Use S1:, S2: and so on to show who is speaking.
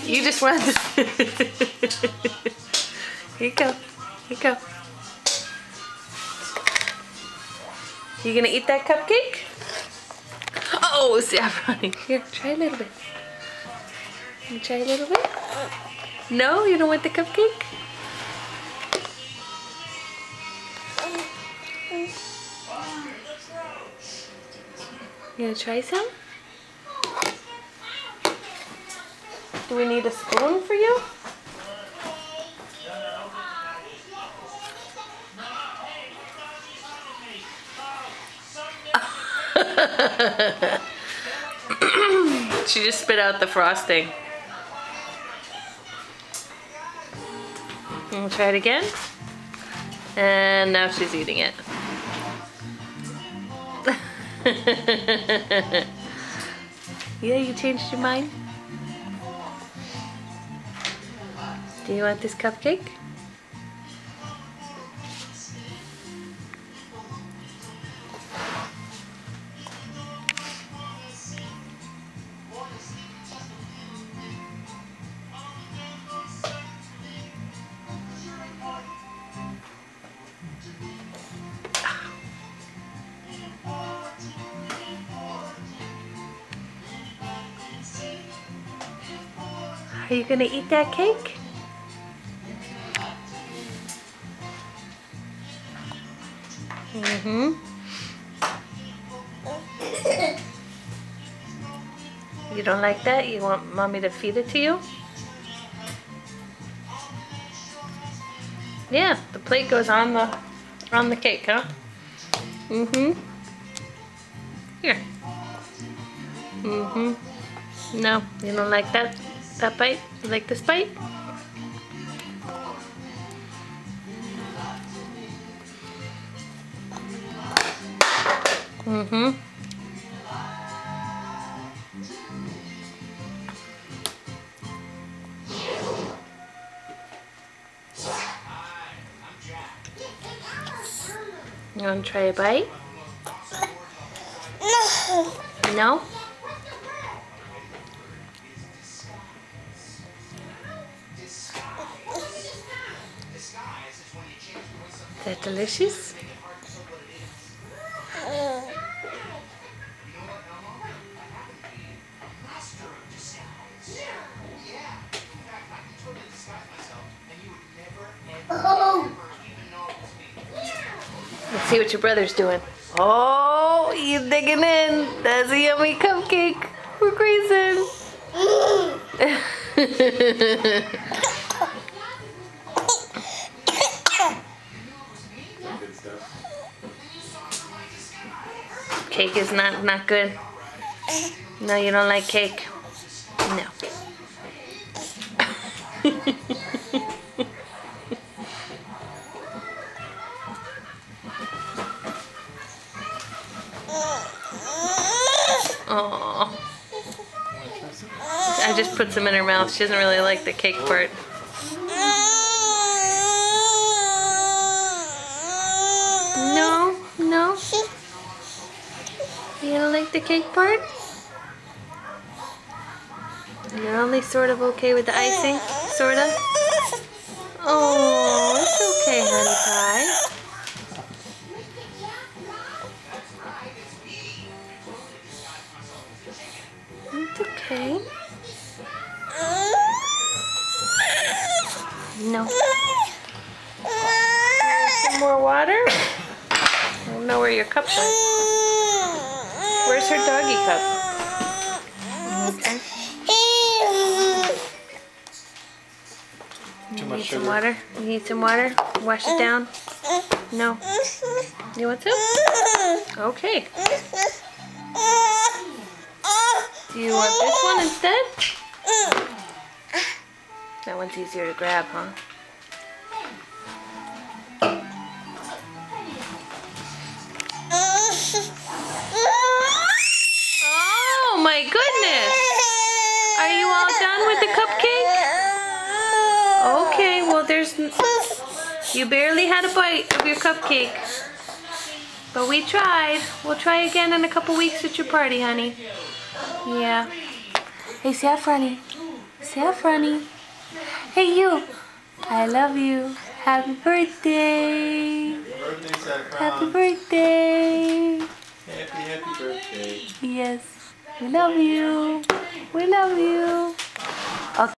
S1: You just want to... Here you go. Here you go. You gonna eat that cupcake? Oh, Saffron. Here, try a little bit. You try a little bit? No, you don't want the cupcake? You gonna try some? Do we need a spoon for you? She just spit out the frosting. We'll try it again. And now she's eating it. Yeah, you changed your mind? Do you want this cupcake? Are you gonna eat that cake? Mm-hmm. You don't like that? You want mommy to feed it to you? Yeah, the plate goes on the cake, huh? Mm-hmm. Here. Mm-hmm. No, you don't like that bite? You like this bite? Mm-hmm. You want to try a bite? No? Is that delicious? Let's see what your brother's doing. Oh, he's digging in. That's a yummy cupcake for Grayson. Cake is not good. No, you don't like cake. No. Oh. I just put some in her mouth. She doesn't really like the cake part. No, no. You don't like the cake part? You're only sort of okay with the icing? Sort of? Oh, it's okay, honey pie. It's okay. No. Some more water? I don't know where your cups are. Where's her doggy cup? Okay. You need some water? You need some water? Wash it down? No. You want some? Okay. Do you want this one instead? That one's easier to grab, huh? Oh my goodness! Are you all done with the cupcake? Okay, well you barely had a bite of your cupcake. But we tried. We'll try again in a couple weeks at your party, honey. Yeah. Hey, Saffron. Saffroni. Hey you. I love you. Happy birthday.
S2: Birthday, Saffron.
S1: Happy birthday.
S2: Happy birthday.
S1: Yes. We love you. We love you. Okay.